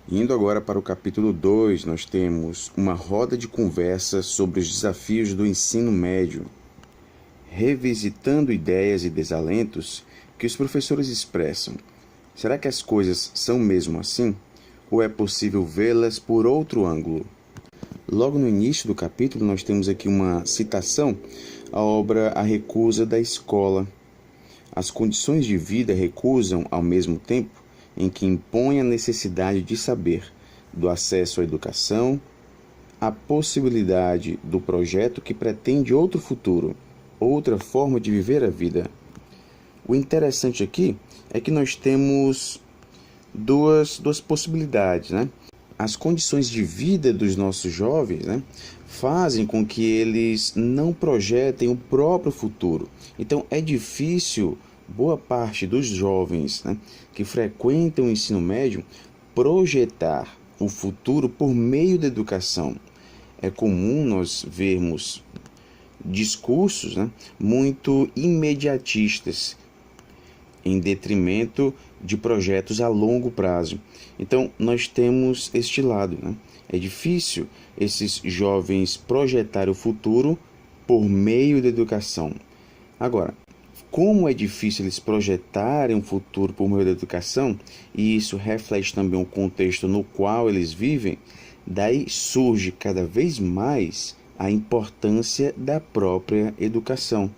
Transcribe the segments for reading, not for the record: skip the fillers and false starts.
Indo agora para o capítulo 2, nós temos uma roda de conversa sobre os desafios do ensino médio, revisitando ideias e desalentos que os professores expressam. Será que as coisas são mesmo assim? Ou é possível vê-las por outro ângulo? Logo no início do capítulo, nós temos aqui uma citação à obra A Recusa da Escola. As condições de vida recusam, ao mesmo tempo, em que impõe a necessidade de saber, do acesso à educação, a possibilidade do projeto que pretende outro futuro, outra forma de viver a vida. O interessante aqui é que nós temos duas possibilidades, né? As condições de vida dos nossos jovens, né, fazem com que eles não projetem o próprio futuro. Então, é difícil, boa parte dos jovens, né, que frequentam o ensino médio, projetar o futuro por meio da educação. É comum nós vermos discursos, né, muito imediatistas, em detrimento de projetos a longo prazo. Então, nós temos este lado, né? É difícil esses jovens projetarem o futuro por meio da educação. Agora, como é difícil eles projetarem um futuro por meio da educação, e isso reflete também o contexto no qual eles vivem, daí surge cada vez mais a importância da própria educação.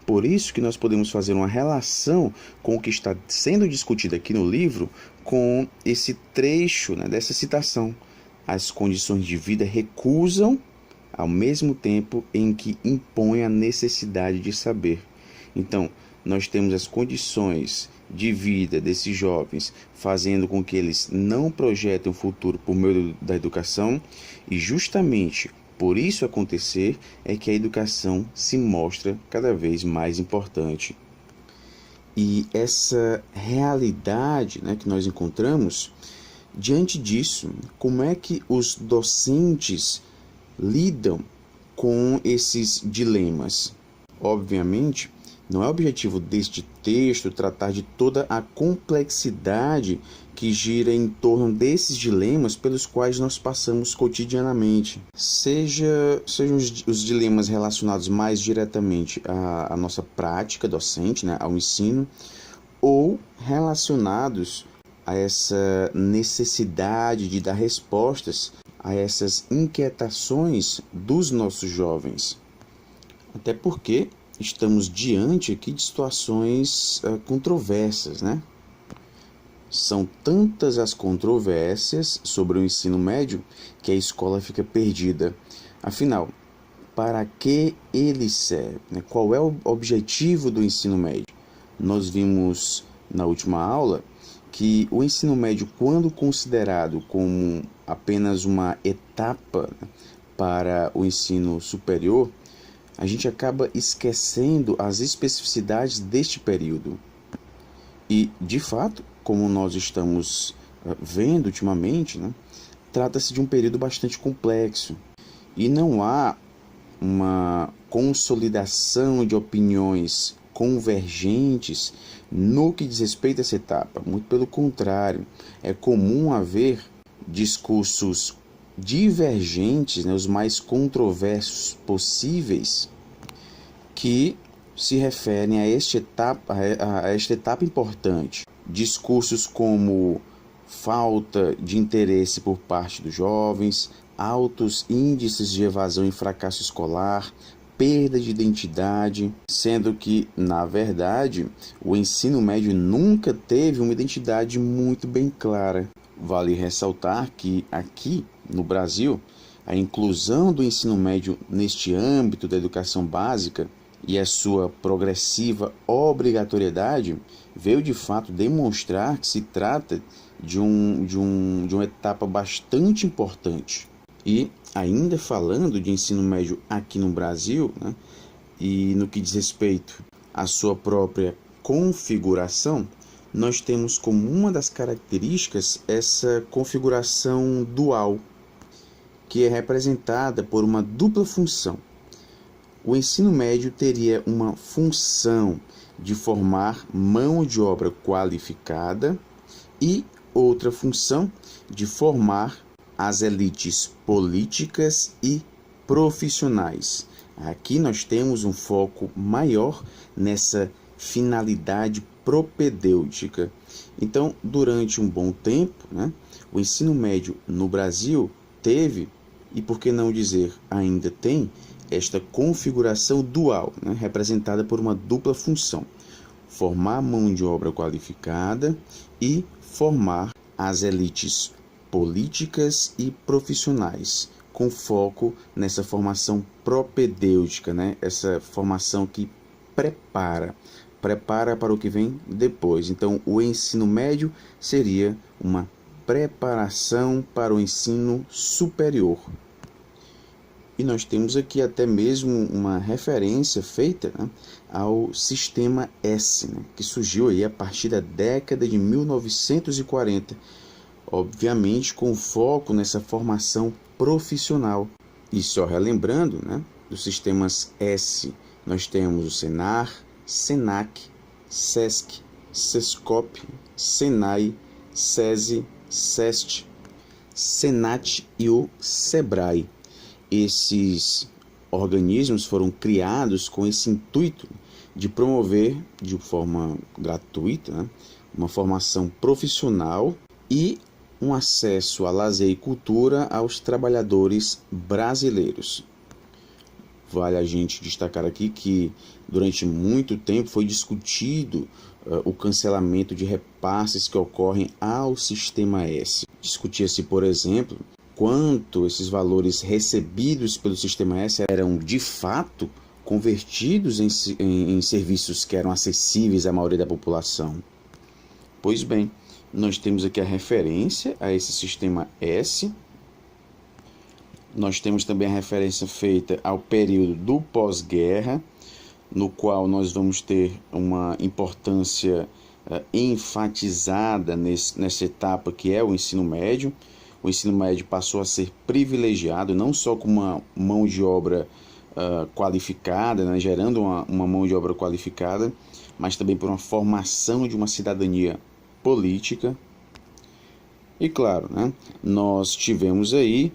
Por isso que nós podemos fazer uma relação com o que está sendo discutido aqui no livro com esse trecho, né, dessa citação. As condições de vida recusam, ao mesmo tempo em que impõem a necessidade de saber. Então, nós temos as condições de vida desses jovens fazendo com que eles não projetem o futuro por meio da educação, e justamente por isso acontecer é que a educação se mostra cada vez mais importante. E essa realidade, né, que nós encontramos, diante disso, como é que os docentes lidam com esses dilemas? Obviamente, não é objetivo deste texto tratar de toda a complexidade que gira em torno desses dilemas pelos quais nós passamos cotidianamente. Sejam os dilemas relacionados mais diretamente à nossa prática docente, né, ao ensino, ou relacionados a essa necessidade de dar respostas a essas inquietações dos nossos jovens. Até porque estamos diante aqui de situações controversas, né? São tantas as controvérsias sobre o ensino médio que a escola fica perdida. Afinal, para que ele serve? Qual é o objetivo do ensino médio? Nós vimos na última aula que o ensino médio, quando considerado como apenas uma etapa para o ensino superior, a gente acaba esquecendo as especificidades deste período. E, de fato, como nós estamos vendo ultimamente, né, trata-se de um período bastante complexo. E não há uma consolidação de opiniões convergentes no que diz respeito a essa etapa. Muito pelo contrário, é comum haver discursos divergentes, né, os mais controversos possíveis, que se referem a esta etapa importante. Discursos como falta de interesse por parte dos jovens, altos índices de evasão e fracasso escolar, perda de identidade, sendo que, na verdade, o ensino médio nunca teve uma identidade muito bem clara. Vale ressaltar que aqui, no Brasil, a inclusão do ensino médio neste âmbito da educação básica e a sua progressiva obrigatoriedade veio de fato demonstrar que se trata de uma etapa bastante importante. E ainda falando de ensino médio aqui no Brasil, né, e no que diz respeito à sua própria configuração, nós temos como uma das características essa configuração dual, que é representada por uma dupla função. O ensino médio teria uma função de formar mão de obra qualificada e outra função de formar as elites políticas e profissionais. Aqui nós temos um foco maior nessa finalidade propedêutica. Então, durante um bom tempo, o ensino médio no Brasil teve, e por que não dizer ainda tem, esta configuração dual, representada por uma dupla função: formar mão de obra qualificada e formar as elites políticas e profissionais, com foco nessa formação propedêutica, essa formação que prepara para o que vem depois. Então, o ensino médio seria uma preparação para o ensino superior. E nós temos aqui até mesmo uma referência feita ao sistema S, que surgiu aí a partir da década de 1940, obviamente com foco nessa formação profissional. E só relembrando, dos sistemas S, nós temos o Senar, Senac, Sesc, Sescop, Senai, SESI, SEST, Senat e o Sebrae. Esses organismos foram criados com esse intuito de promover de forma gratuita uma formação profissional e um acesso a lazer e cultura aos trabalhadores brasileiros. Vale a gente destacar aqui que durante muito tempo foi discutido o cancelamento de repasses que ocorrem ao Sistema S. Discutia-se, por exemplo, quanto esses valores recebidos pelo Sistema S eram de fato convertidos em serviços que eram acessíveis à maioria da população. Pois bem, nós temos aqui a referência a esse Sistema S. Nós temos também a referência feita ao período do pós-guerra, no qual nós vamos ter uma importância enfatizada nessa etapa que é o ensino médio. O ensino médio passou a ser privilegiado não só com uma mão de obra qualificada, gerando uma mão de obra qualificada, mas também por uma formação de uma cidadania política. E claro, nós tivemos aí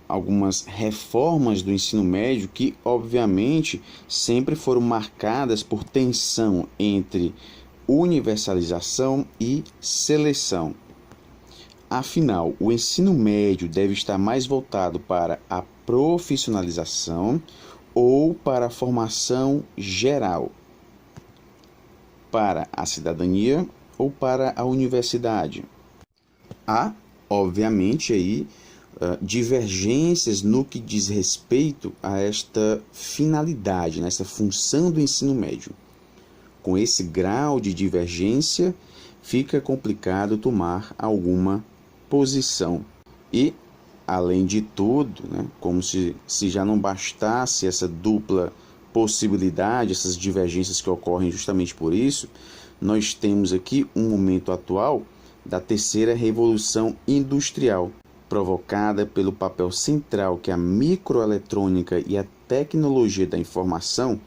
algumas reformas do ensino médio que, obviamente, sempre foram marcadas por tensão entre universalização e seleção. Afinal, o ensino médio deve estar mais voltado para a profissionalização ou para a formação geral, para a cidadania ou para a universidade. Há, obviamente, aí divergências no que diz respeito a esta finalidade, nessa função do ensino médio. Com esse grau de divergência, fica complicado tomar alguma posição. E, além de tudo, como se já não bastasse essa dupla possibilidade, essas divergências que ocorrem justamente por isso, nós temos aqui um momento atual da terceira revolução industrial, provocada pelo papel central que a microeletrônica e a tecnologia da informação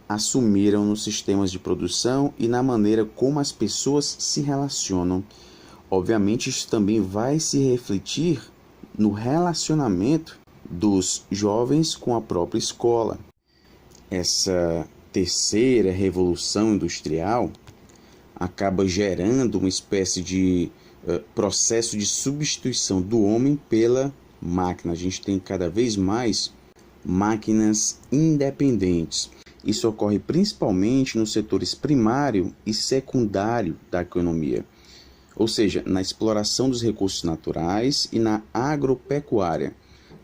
assumiram nos sistemas de produção e na maneira como as pessoas se relacionam. Obviamente, isso também vai se refletir no relacionamento dos jovens com a própria escola. Essa terceira revolução industrial acaba gerando uma espécie de processo de substituição do homem pela máquina. A gente tem cada vez mais máquinas independentes. Isso ocorre principalmente nos setores primário e secundário da economia, ou seja, na exploração dos recursos naturais e na agropecuária,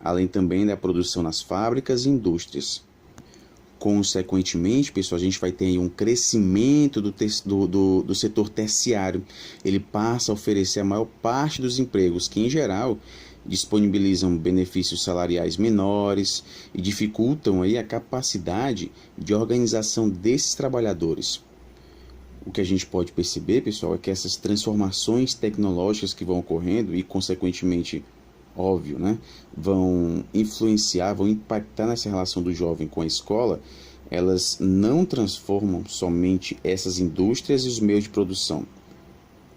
além também da produção nas fábricas e indústrias. Consequentemente, pessoal, a gente vai ter aí um crescimento do setor terciário. Ele passa a oferecer a maior parte dos empregos, que em geral disponibilizam benefícios salariais menores e dificultam aí a capacidade de organização desses trabalhadores. O que a gente pode perceber, pessoal, é que essas transformações tecnológicas que vão ocorrendo e, consequentemente, óbvio, vão influenciar, vão impactar nessa relação do jovem com a escola, elas não transformam somente essas indústrias e os meios de produção.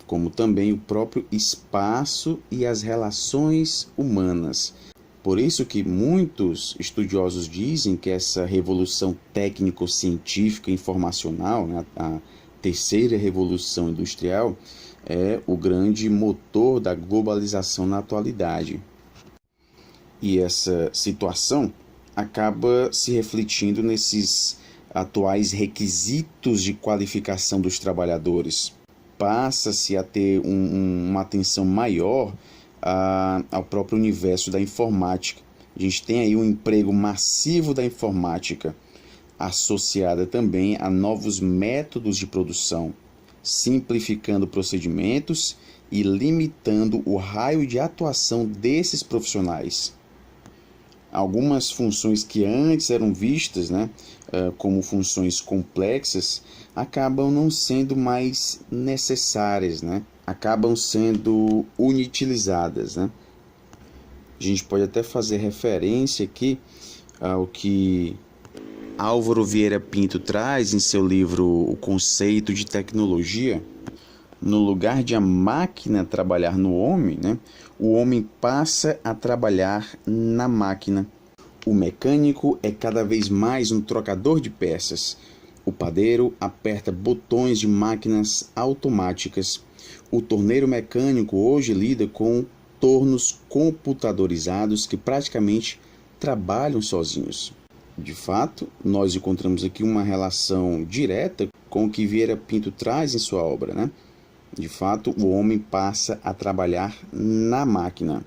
como também o próprio espaço e as relações humanas. Por isso que muitos estudiosos dizem que essa revolução técnico-científica informacional, né, a terceira revolução industrial, é o grande motor da globalização na atualidade. E essa situação acaba se refletindo nesses atuais requisitos de qualificação dos trabalhadores. Passa-se a ter uma atenção maior ao próprio universo da informática. A gente tem aí um emprego massivo da informática, associada também a novos métodos de produção, simplificando procedimentos e limitando o raio de atuação desses profissionais. Algumas funções que antes eram vistas, como funções complexas, acabam não sendo mais necessárias, acabam sendo inutilizadas. A gente pode até fazer referência aqui ao que Álvaro Vieira Pinto traz em seu livro O Conceito de Tecnologia. No lugar de a máquina trabalhar no homem, o homem passa a trabalhar na máquina. O mecânico é cada vez mais um trocador de peças. O padeiro aperta botões de máquinas automáticas. O torneiro mecânico hoje lida com tornos computadorizados que praticamente trabalham sozinhos. De fato, nós encontramos aqui uma relação direta com o que Vieira Pinto traz em sua obra, De fato, o homem passa a trabalhar na máquina.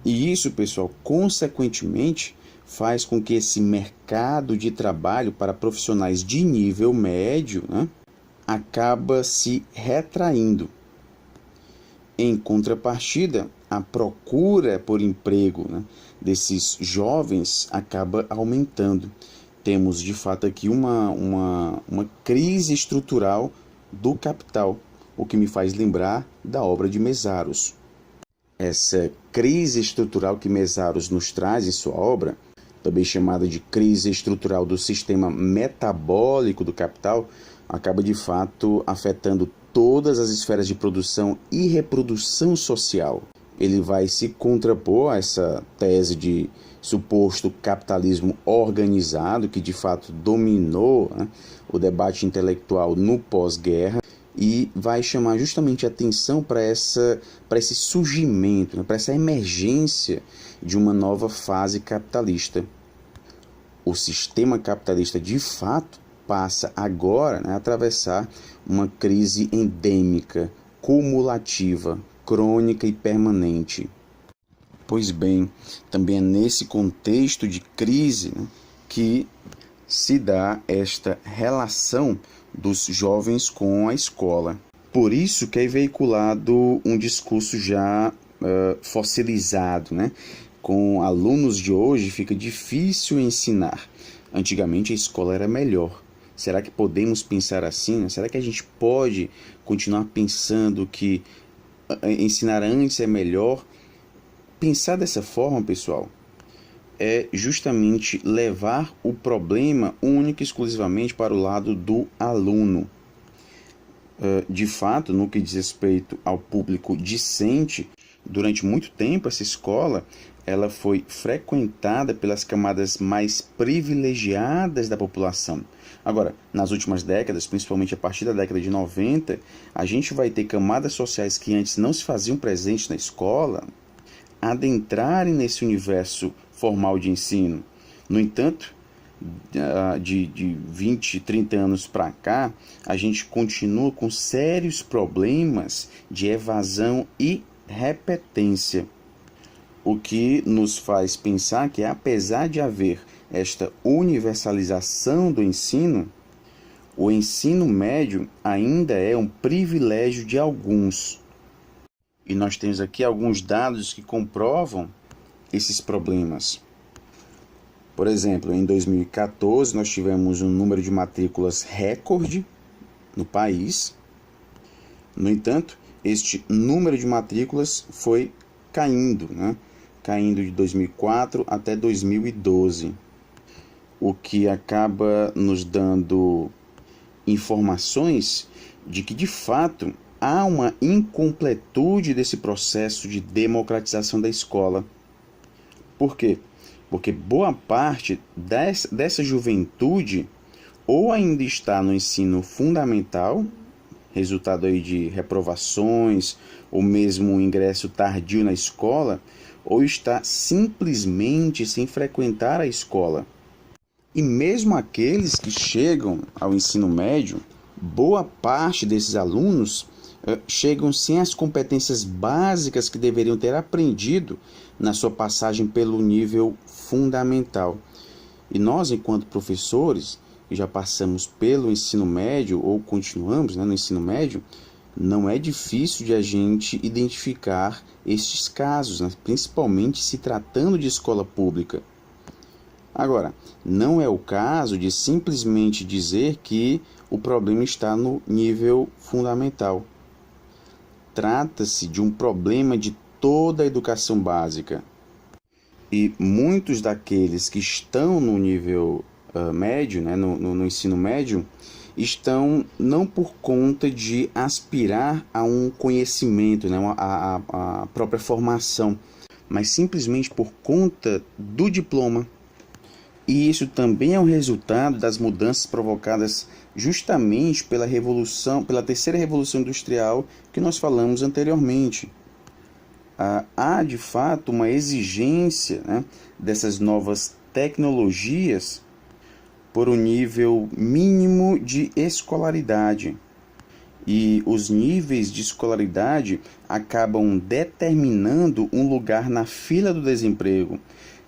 E isso, pessoal, consequentemente, faz com que esse mercado de trabalho para profissionais de nível médio, acaba se retraindo. Em contrapartida, a procura por emprego, desses jovens acaba aumentando. Temos, de fato, aqui uma crise estrutural do capital, o que me faz lembrar da obra de Mesaros. Essa crise estrutural que Mesaros nos traz em sua obra, também chamada de crise estrutural do sistema metabólico do capital, acaba de fato afetando todas as esferas de produção e reprodução social. Ele vai se contrapor a essa tese de suposto capitalismo organizado, que de fato dominou o debate intelectual no pós-guerra, e vai chamar justamente a atenção para esse surgimento, para essa emergência de uma nova fase capitalista. O sistema capitalista, de fato, passa agora a atravessar uma crise endêmica, cumulativa, crônica e permanente. Pois bem, também é nesse contexto de crise que se dá esta relação dos jovens com a escola. Por isso que é veiculado um discurso já fossilizado, Com alunos de hoje fica difícil ensinar. Antigamente a escola era melhor. Será que podemos pensar assim? Será que a gente pode continuar pensando que ensinar antes é melhor? Pensar dessa forma, pessoal, é justamente levar o problema única e exclusivamente para o lado do aluno. De fato, no que diz respeito ao público discente, durante muito tempo essa escola ela foi frequentada pelas camadas mais privilegiadas da população. Agora, nas últimas décadas, principalmente a partir da década de 90, a gente vai ter camadas sociais que antes não se faziam presentes na escola adentrarem nesse universo formal de ensino. No entanto, de 20, 30 anos para cá, a gente continua com sérios problemas de evasão e repetência, o que nos faz pensar que, apesar de haver esta universalização do ensino, o ensino médio ainda é um privilégio de alguns. E nós temos aqui alguns dados que comprovam esses problemas. Por exemplo, em 2014 nós tivemos um número de matrículas recorde no país. No entanto, este número de matrículas foi caindo, caindo de 2004 até 2012, o que acaba nos dando informações de que, de fato, há uma incompletude desse processo de democratização da escola. Por quê? Porque boa parte dessa juventude ou ainda está no ensino fundamental, resultado aí de reprovações, ou mesmo ingresso tardio na escola, ou está simplesmente sem frequentar a escola. E mesmo aqueles que chegam ao ensino médio, boa parte desses alunos chegam sem as competências básicas que deveriam ter aprendido na sua passagem pelo nível fundamental. E nós, enquanto professores, que já passamos pelo ensino médio ou continuamos no ensino médio, não é difícil de a gente identificar estes casos, principalmente se tratando de escola pública. Agora, não é o caso de simplesmente dizer que o problema está no nível fundamental. Trata-se de um problema de toda a educação básica. E muitos daqueles que estão no nível médio, no ensino médio, estão não por conta de aspirar a um conhecimento, a própria formação, mas simplesmente por conta do diploma. E isso também é um resultado das mudanças provocadas justamente pela terceira revolução industrial que nós falamos anteriormente. Há de fato uma exigência dessas novas tecnologias por um nível mínimo de escolaridade. E os níveis de escolaridade acabam determinando um lugar na fila do desemprego.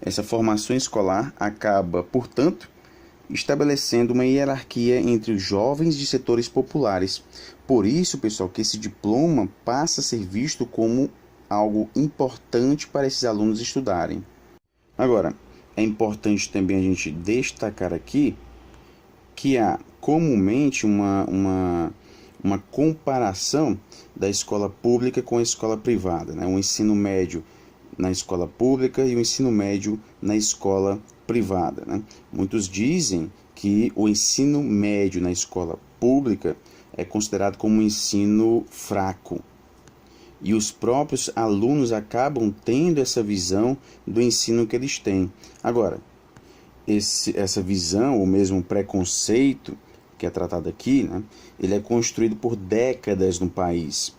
Essa formação escolar acaba, portanto, estabelecendo uma hierarquia entre os jovens de setores populares. Por isso, pessoal, que esse diploma passa a ser visto como algo importante para esses alunos estudarem. Agora, é importante também a gente destacar aqui que há comumente uma comparação da escola pública com a escola privada, o ensino médio na escola pública e o ensino médio na escola privada. Muitos dizem que o ensino médio na escola pública é considerado como um ensino fraco. E os próprios alunos acabam tendo essa visão do ensino que eles têm. Agora, essa visão, ou mesmo preconceito que é tratado aqui, ele é construído por décadas no país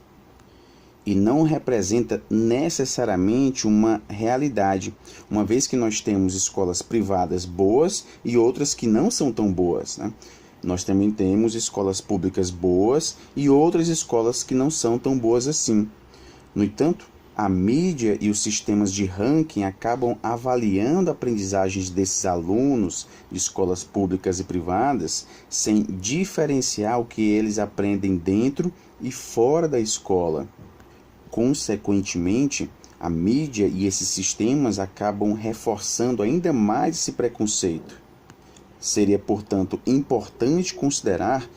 e não representa necessariamente uma realidade, uma vez que nós temos escolas privadas boas e outras que não são tão boas. Nós também temos escolas públicas boas e outras escolas que não são tão boas assim. No entanto, a mídia e os sistemas de ranking acabam avaliando aprendizagens desses alunos de escolas públicas e privadas sem diferenciar o que eles aprendem dentro e fora da escola. Consequentemente, a mídia e esses sistemas acabam reforçando ainda mais esse preconceito. Seria, portanto, importante considerar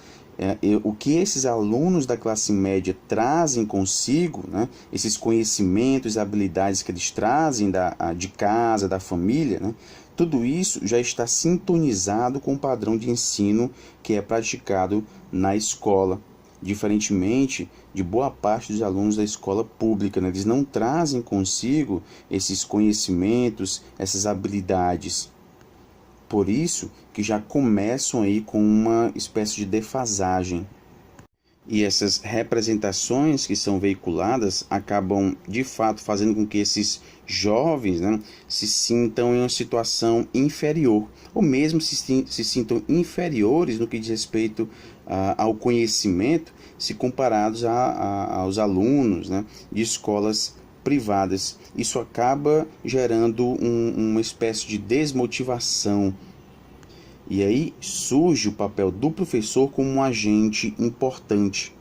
o que esses alunos da classe média trazem consigo, esses conhecimentos e habilidades que eles trazem de casa, da família, tudo isso já está sintonizado com o padrão de ensino que é praticado na escola. Diferentemente de boa parte dos alunos da escola pública, eles não trazem consigo esses conhecimentos, essas habilidades. Por isso que já começam aí com uma espécie de defasagem. E essas representações que são veiculadas acabam, de fato, fazendo com que esses jovens se sintam em uma situação inferior, ou mesmo se sintam inferiores no que diz respeito ao conhecimento, se comparados aos alunos de escolas privadas. Isso acaba gerando uma espécie de desmotivação. E aí surge o papel do professor como um agente importante.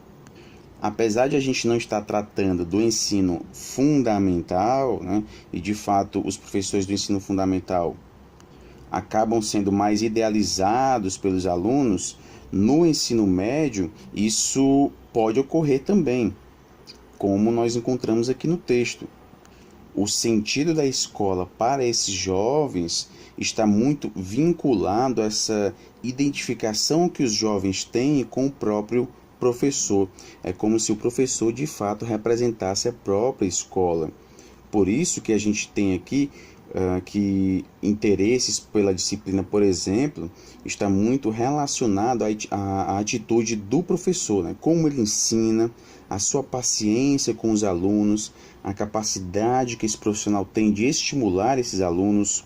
Apesar de a gente não estar tratando do ensino fundamental, e de fato os professores do ensino fundamental acabam sendo mais idealizados pelos alunos, no ensino médio isso pode ocorrer também, como nós encontramos aqui no texto. O sentido da escola para esses jovens está muito vinculado a essa identificação que os jovens têm com o próprio professor. É como se o professor de fato representasse a própria escola. Por isso que a gente tem aqui que interesses pela disciplina, por exemplo, está muito relacionado à atitude do professor, né? Como ele ensina, a sua paciência com os alunos, a capacidade que esse profissional tem de estimular esses alunos.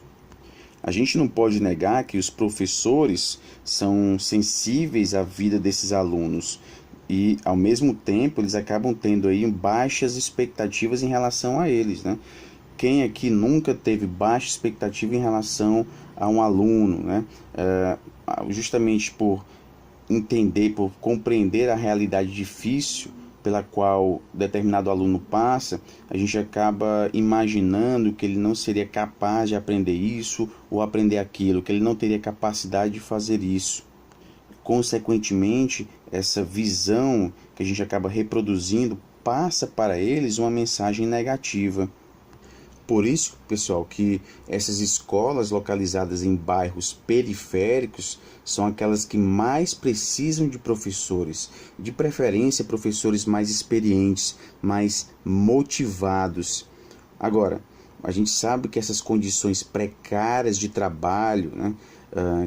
A gente não pode negar que os professores são sensíveis à vida desses alunos e, ao mesmo tempo, eles acabam tendo aí baixas expectativas em relação a eles, né? Quem aqui nunca teve baixa expectativa em relação a um aluno, né? Justamente por entender, por compreender a realidade difícil pela qual determinado aluno passa, a gente acaba imaginando que ele não seria capaz de aprender isso ou aprender aquilo, que ele não teria capacidade de fazer isso. Consequentemente, essa visão que a gente acaba reproduzindo passa para eles uma mensagem negativa. Por isso, pessoal, que essas escolas localizadas em bairros periféricos são aquelas que mais precisam de professores, de preferência professores mais experientes, mais motivados. Agora, a gente sabe que essas condições precárias de trabalho, né,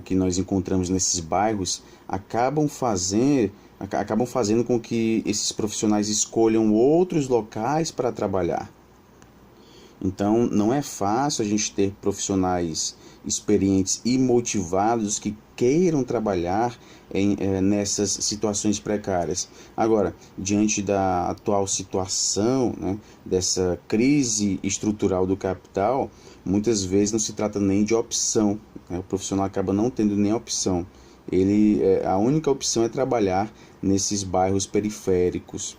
que nós encontramos nesses bairros acabam fazendo com que esses profissionais escolham outros locais para trabalhar. Então, não é fácil a gente ter profissionais experientes e motivados que queiram trabalhar nessas situações precárias. Agora, diante da atual situação, né, dessa crise estrutural do capital, muitas vezes não se trata nem de opção, né? O profissional acaba não tendo nem opção. A única opção é trabalhar nesses bairros periféricos.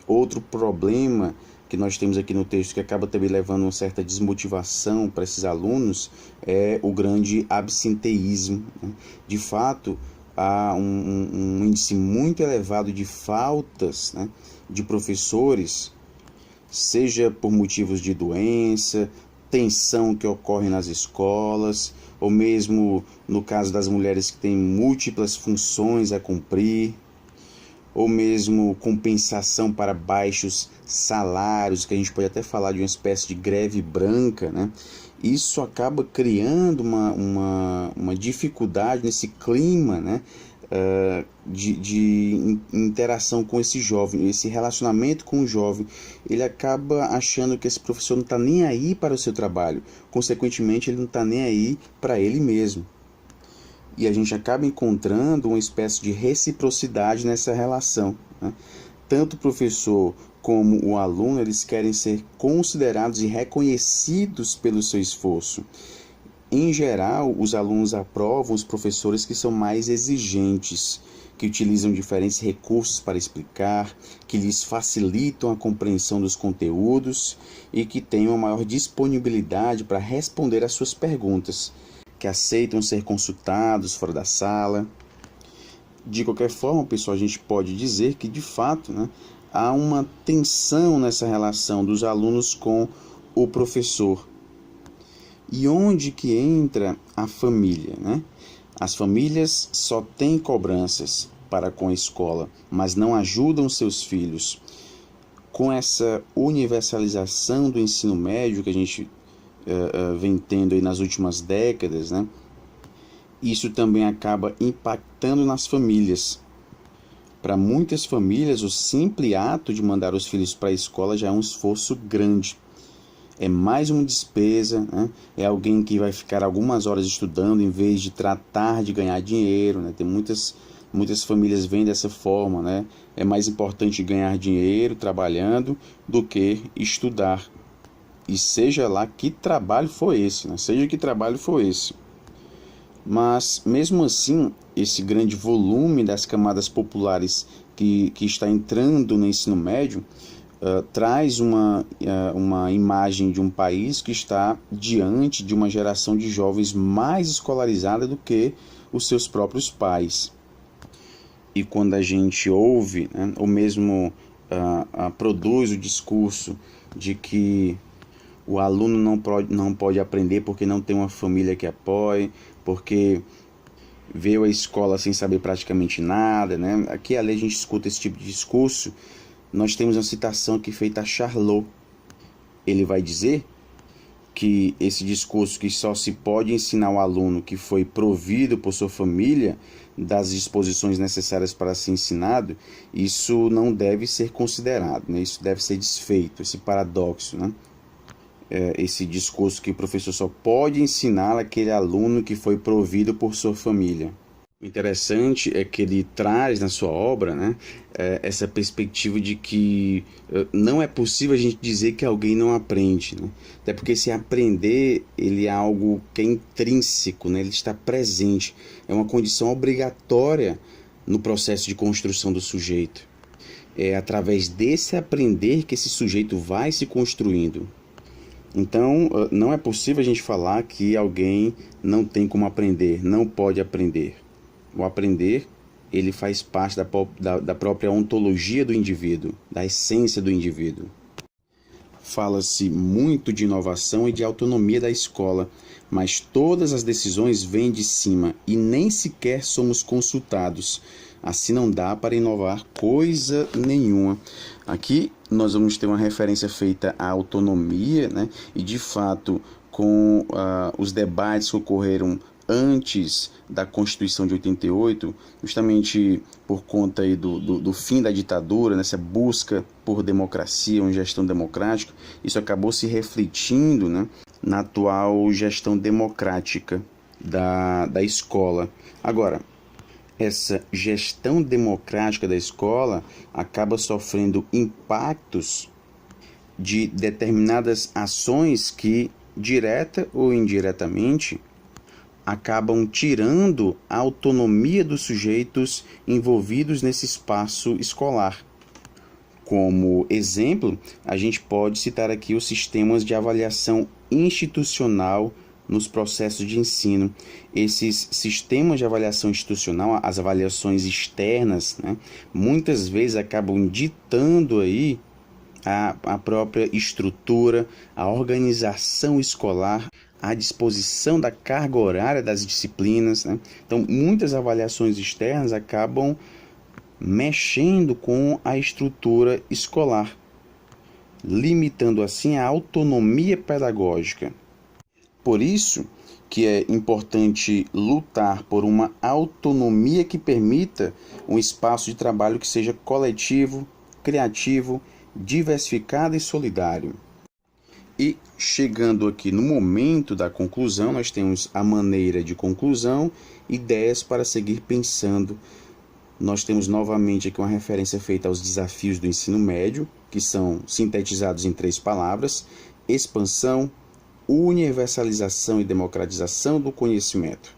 Outro problema que nós temos aqui no texto, que acaba também levando uma certa desmotivação para esses alunos, é o grande absenteísmo, né? De fato, há um índice muito elevado de faltas, né, de professores, seja por motivos de doença, tensão que ocorre nas escolas, ou mesmo no caso das mulheres que têm múltiplas funções a cumprir, ou mesmo compensação para baixos salários, que a gente pode até falar de uma espécie de greve branca, né? Isso acaba criando uma dificuldade nesse clima, né? De interação com esse jovem, esse relacionamento com o jovem. Ele acaba achando que esse professor não está nem aí para o seu trabalho, consequentemente ele não está nem aí para ele mesmo. E a gente acaba encontrando uma espécie de reciprocidade nessa relação, né? Tanto o professor como o aluno, eles querem ser considerados e reconhecidos pelo seu esforço. Em geral, os alunos aprovam os professores que são mais exigentes, que utilizam diferentes recursos para explicar, que lhes facilitam a compreensão dos conteúdos e que têm uma maior disponibilidade para responder às suas perguntas, que aceitam ser consultados fora da sala. De qualquer forma, pessoal, a gente pode dizer que, de fato, né, há uma tensão nessa relação dos alunos com o professor. E onde que entra a família, né? As famílias só têm cobranças para com a escola, mas não ajudam seus filhos. Com essa universalização do ensino médio que a gente vem tendo aí nas últimas décadas, né? Isso também acaba impactando nas famílias. Para muitas famílias, o simples ato de mandar os filhos para a escola já é um esforço grande. É mais uma despesa, né? É alguém que vai ficar algumas horas estudando em vez de tratar de ganhar dinheiro, né? Tem muitas famílias vêm dessa forma, né? É mais importante ganhar dinheiro trabalhando do que estudar. E seja lá que trabalho for esse, né? Seja que trabalho for esse. Mas, mesmo assim, esse grande volume das camadas populares que está entrando no ensino médio traz uma imagem de um país que está diante de uma geração de jovens mais escolarizada do que os seus próprios pais. E quando a gente ouve, né, ou mesmo produz o discurso de que o aluno não pode aprender porque não tem uma família que apoie, porque veio à escola sem saber praticamente nada, né? Aqui ali a gente escuta esse tipo de discurso. Nós temos uma citação aqui feita a Charlot. Ele vai dizer que esse discurso que só se pode ensinar ao aluno que foi provido por sua família das disposições necessárias para ser ensinado, isso não deve ser considerado, né? Isso deve ser desfeito, esse paradoxo, né? Esse discurso que o professor só pode ensinar aquele aluno que foi provido por sua família. O interessante é que ele traz na sua obra, né, essa perspectiva de que não é possível a gente dizer que alguém não aprende, né? Até porque se aprender, ele é algo que é intrínseco, né? Ele está presente, é uma condição obrigatória no processo de construção do sujeito. É através desse aprender que esse sujeito vai se construindo. Então, não é possível a gente falar que alguém não tem como aprender, não pode aprender. O aprender, ele faz parte da própria ontologia do indivíduo, da essência do indivíduo. Fala-se muito de inovação e de autonomia da escola, mas todas as decisões vêm de cima e nem sequer somos consultados. Assim não dá para inovar coisa nenhuma. Aqui nós vamos ter uma referência feita à autonomia, né? E de fato, com os debates que ocorreram antes da Constituição de 88, justamente por conta aí do fim da ditadura, nessa busca por democracia, uma gestão democrática, isso acabou se refletindo, né, na atual gestão democrática da escola. Agora, essa gestão democrática da escola acaba sofrendo impactos de determinadas ações que, direta ou indiretamente, acabam tirando a autonomia dos sujeitos envolvidos nesse espaço escolar. Como exemplo, a gente pode citar aqui os sistemas de avaliação institucional nos processos de ensino. Esses sistemas de avaliação institucional, as avaliações externas, né, muitas vezes acabam ditando aí a própria estrutura, a organização escolar, a disposição da carga horária das disciplinas, né? Então, muitas avaliações externas acabam mexendo com a estrutura escolar, limitando assim a autonomia pedagógica. Por isso que é importante lutar por uma autonomia que permita um espaço de trabalho que seja coletivo, criativo, diversificado e solidário. E chegando aqui no momento da conclusão, nós temos a maneira de conclusão, ideias para seguir pensando. Nós temos novamente aqui uma referência feita aos desafios do ensino médio, que são sintetizados em 3 palavras: expansão, universalização e democratização do conhecimento.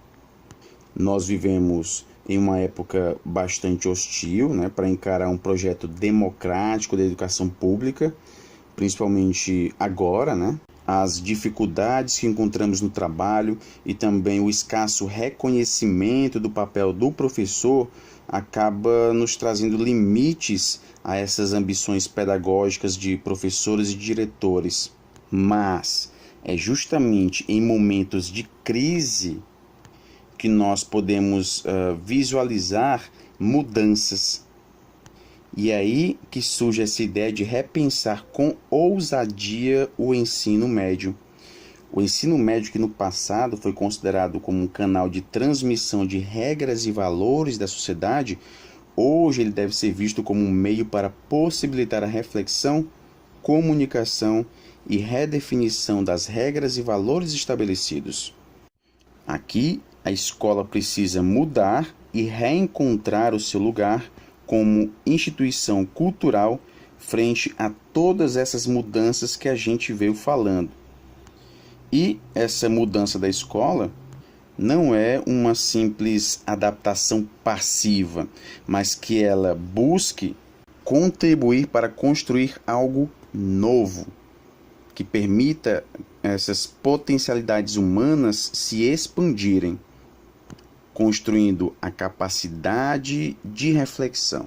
Nós vivemos em uma época bastante hostil, né, para encarar um projeto democrático da educação pública, principalmente agora, né? As dificuldades que encontramos no trabalho e também o escasso reconhecimento do papel do professor acaba nos trazendo limites a essas ambições pedagógicas de professores e diretores. Mas é justamente em momentos de crise que nós podemos visualizar mudanças. E é aí que surge essa ideia de repensar com ousadia o ensino médio. O ensino médio, que no passado foi considerado como um canal de transmissão de regras e valores da sociedade, hoje ele deve ser visto como um meio para possibilitar a reflexão, comunicação e redefinição das regras e valores estabelecidos. Aqui, a escola precisa mudar e reencontrar o seu lugar como instituição cultural frente a todas essas mudanças que a gente veio falando. E essa mudança da escola não é uma simples adaptação passiva, mas que ela busque contribuir para construir algo novo, que permita essas potencialidades humanas se expandirem, construindo a capacidade de reflexão.